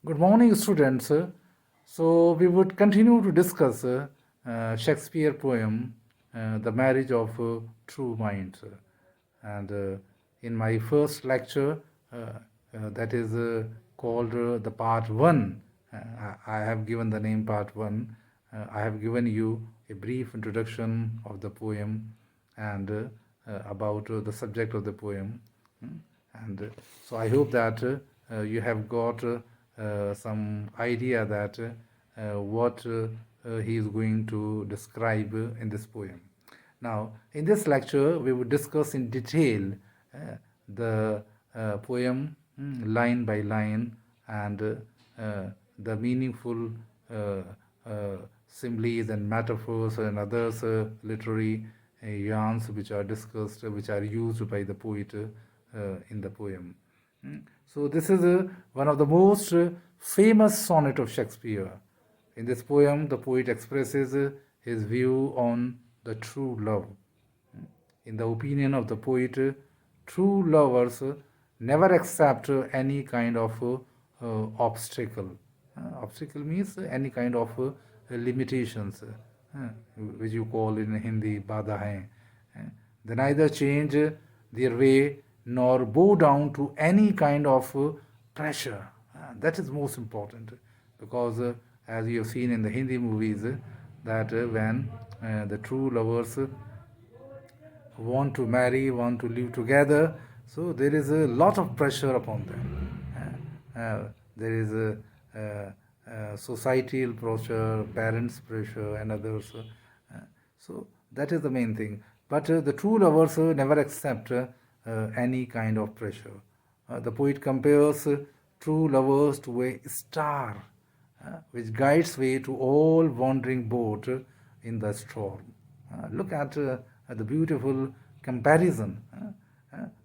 Good morning, students. So we would continue to discuss Shakespeare poem, "The Marriage of True Minds." And in my first lecture, that is called the Part 1, I have given the name Part 1. I have given you a brief introduction of the poem and about the subject of the poem. Mm. And so I hope that you have got some idea that what he is going to describe in this poem. Now, in this lecture, we will discuss in detail the poem line by line and the meaningful uh, uh, similes and metaphors and others literary yarns which are discussed, which are used by the poet in the poem. So this is one of the most famous sonnet of Shakespeare. In this poem, the poet expresses his view on the true love. In the opinion of the poet, true lovers never accept any kind of obstacle. Obstacle means any kind of limitations, which you call in Hindi bada hai. They neither change their way nor bow down to any kind of pressure. That is most important because, as you have seen in the Hindi movies, that when the true lovers want to marry, want to live together. So there is a lot of pressure upon them. There is societal pressure, parents' pressure, and others. So that is the main thing. But the true lovers never accept any kind of pressure. The poet compares true lovers to a star which guides way to all wandering boat in the storm. Look at the beautiful comparison.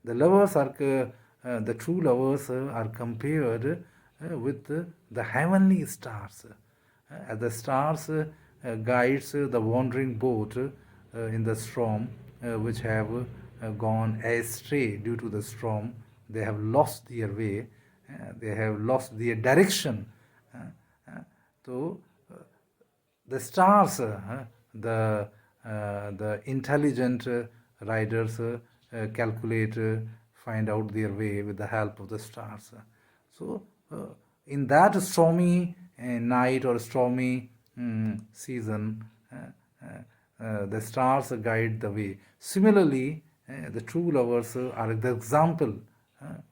The lovers are, the true lovers are compared with the heavenly stars. As the stars guides the wandering boat in the storm, which have gone astray due to the storm. They have lost their way. They have lost their direction. Uh, uh, so the stars, the intelligent riders calculate, find out their way with the help of the stars. So, in that stormy night or stormy season, the stars guide the way. Similarly, the true lovers are the example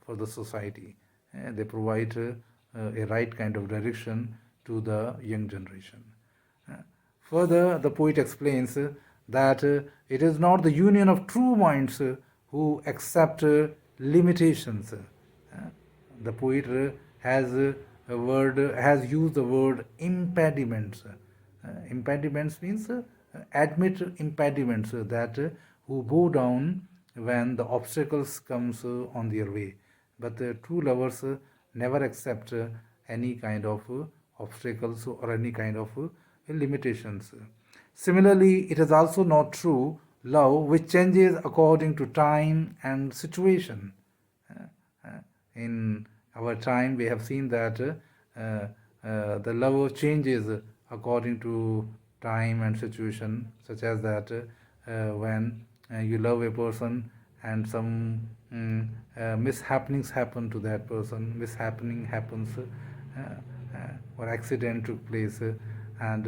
for the society. They provide a right kind of direction to the young generation. Uh, Further, the poet explains that it is not the union of true minds who accept limitations. The poet has used the word impediments. Impediments means admit impediments that who bow down when the obstacles comes on their way. But true lovers never accept any kind of obstacles or any kind of limitations. Similarly, it is also not true love which changes according to time and situation. In our time, we have seen that the love changes according to time and situation, such as that when you love a person and some mishappenings happen to that person, mishappening happens, or accident took place, and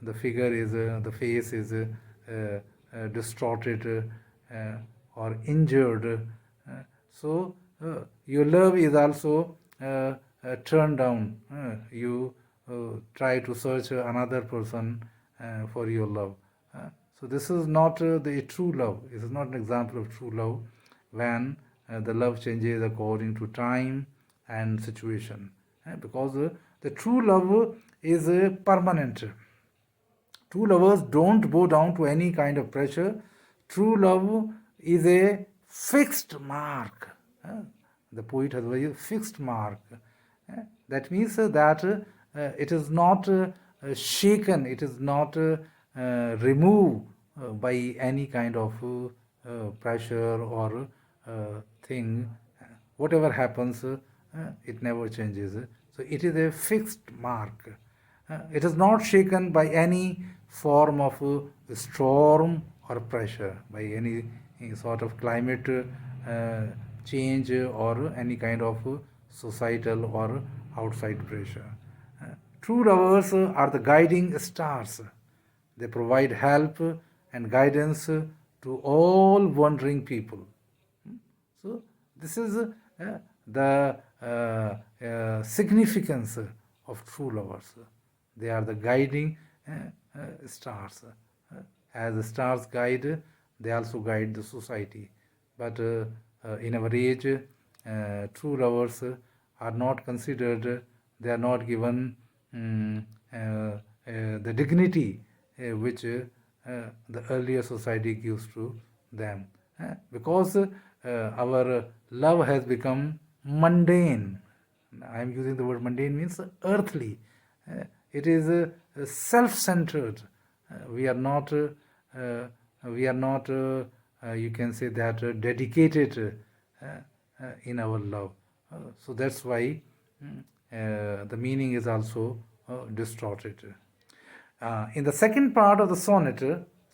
the figure is, the face is distorted or injured. So your love is also turned down. You try to search another person for your love. So this is not the true love. This is not an example of true love when the love changes according to time and situation. Because the true love is permanent. True lovers don't bow down to any kind of pressure. True love is a fixed mark. The poet has a very fixed mark. That means that it is not shaken, it is not removed by any kind of pressure or thing. Whatever happens, it never changes. So it is a fixed mark. It is not shaken by any form of storm or pressure, by any sort of climate change or any kind of societal or outside pressure. True lovers are the guiding stars. They provide help and guidance to all wandering people. So this is the significance of true lovers. They are the guiding stars. As the stars guide, they also guide the society. But in our age, true lovers are not considered, they are not given the dignity which the earlier society gives to them. Because our love has become mundane. I am using the word mundane means earthly. It is self-centered. We are not. We are not. You can say that dedicated in our love. So that's why the meaning is also distorted. In the second part of the sonnet,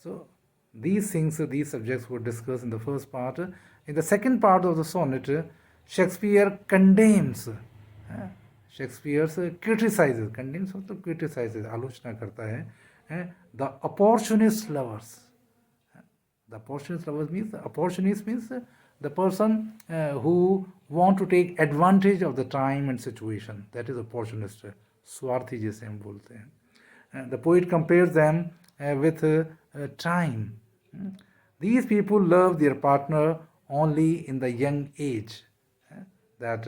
so these things, these subjects were discussed in the first part. In the second part of the sonnet, Shakespeare condemns, Shakespeare criticizes, condemns मतलब criticizes, आलोचना करता है, the opportunist lovers. The opportunist lovers means, opportunist means the person who want to take advantage of the time and situation. That is opportunist. स्वार्थी जैसे हम बोलते हैं. The poet compares them with time. These people love their partner only in the young age. That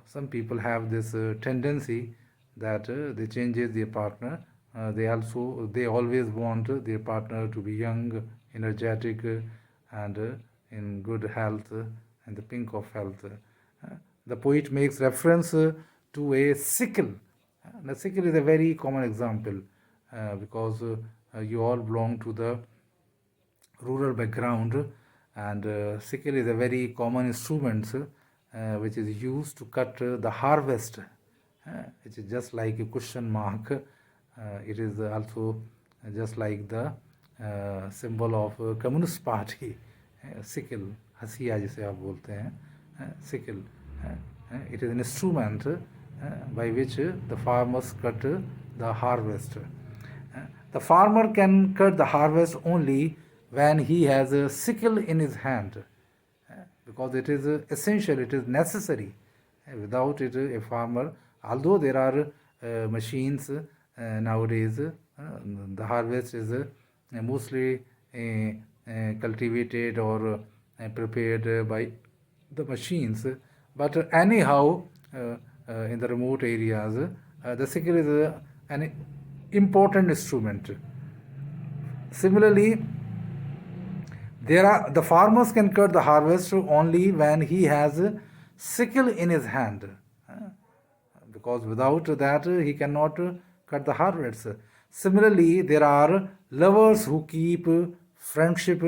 some people have this tendency that they changes their partner. They always want their partner to be young, energetic, and in good health, and the pink of health. The poet makes reference to a sickle. The sickle is a very common example because you all belong to the rural background, and sickle is a very common instrument which is used to cut the harvest. It is just like a question mark. It is also just like the symbol of Communist Party. Sickle, हसिया जिसे आप बोलते हैं, sickle. It is an instrument by which the farmers cut the harvest. The farmer can cut the harvest only when he has a sickle in his hand, because it is essential, it is necessary. Without it, a farmer, although there are machines nowadays, the harvest is mostly cultivated or prepared by the machines. But anyhow, in the remote areas, the sickle is an important instrument. Similarly, the farmers can cut the harvest only when he has a sickle in his hand, because without that he cannot cut the harvest. Similarly, there are lovers who keep friendship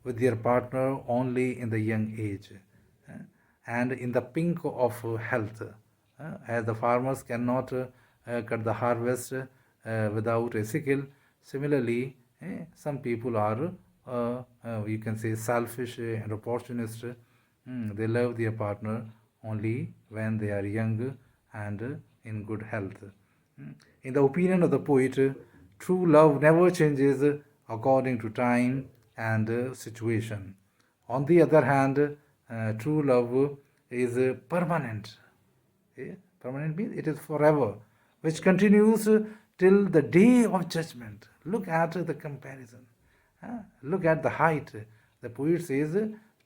with their partner only in the young age and in the pink of health. As the farmers cannot cut the harvest without a sickle, similarly, some people are, you can say, selfish and opportunist. They love their partner only when they are young and in good health. In the opinion of the poet, true love never changes according to time and situation. On the other hand, true love is permanent. Permanent means it is forever, which continues till the day of judgment. Look at the comparison. Look at the height. The poet says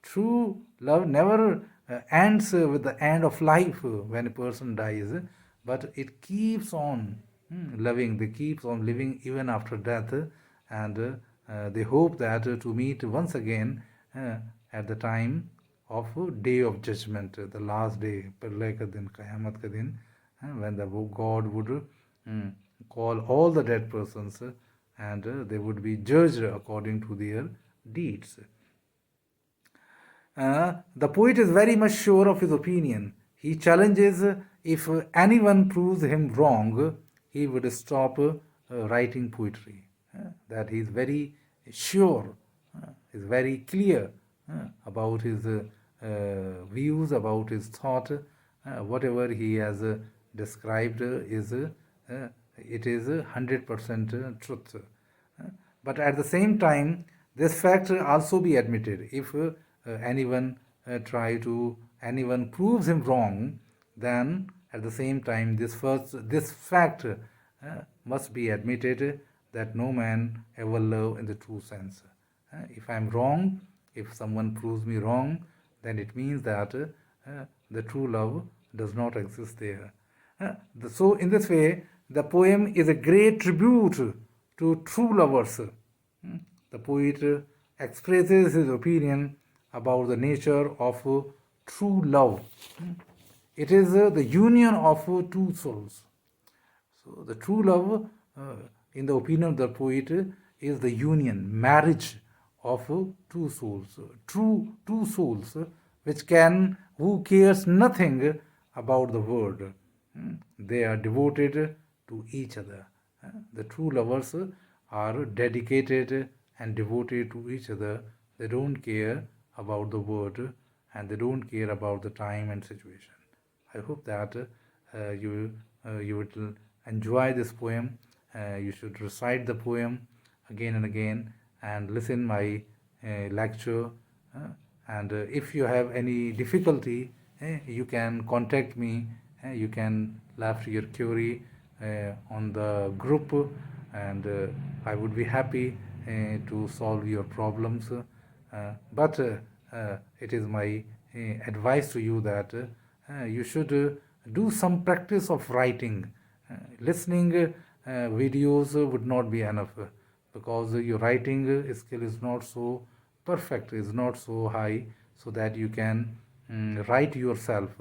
true love never ends with the end of life when a person dies, but it keeps on loving. They keeps on living even after death, and they hope that to meet once again at the time of day of judgment, the last day, प्रलय का दिन, क़यामत का दिन, when the God would call all the dead persons and they would be judged according to their deeds. The poet is very much sure of his opinion. He challenges if anyone proves him wrong, he would stop writing poetry. That he is very sure, is very clear about his views, about his thought. Whatever he has described it is 100% truth. But at the same time, this fact also be admitted. If anyone anyone proves him wrong, then at the same time, this fact must be admitted that no man ever loved in the true sense. If I am wrong, if someone proves me wrong, then it means that the true love does not exist there. So, in this way, the poem is a great tribute to true lovers. The poet expresses his opinion about the nature of true love. It is the union of two souls. So, the true love, in the opinion of the poet, is the union, marriage of two souls, true two souls, who cares nothing about the world. They are devoted to each other. The true lovers are dedicated and devoted to each other. They don't care about the world and they don't care about the time and situation. I hope that you would enjoy this poem. You should recite the poem again and again and listen my lecture. And if you have any difficulty, you can contact me. You can left your query on the group, and I would be happy to solve your problems. But it is my advice to you that you should do some practice of writing. Listening videos would not be enough because your writing skill is not so perfect, is not so high, so that you can write yourself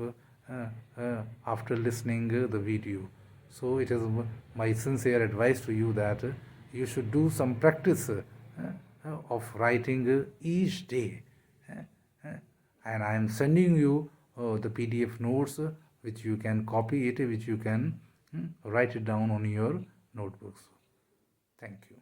after listening the video. So it is my sincere advice to you that you should do some practice of writing each day. And I am sending you the PDF notes, which you can copy it, which you can write it down on your notebooks. Thank you.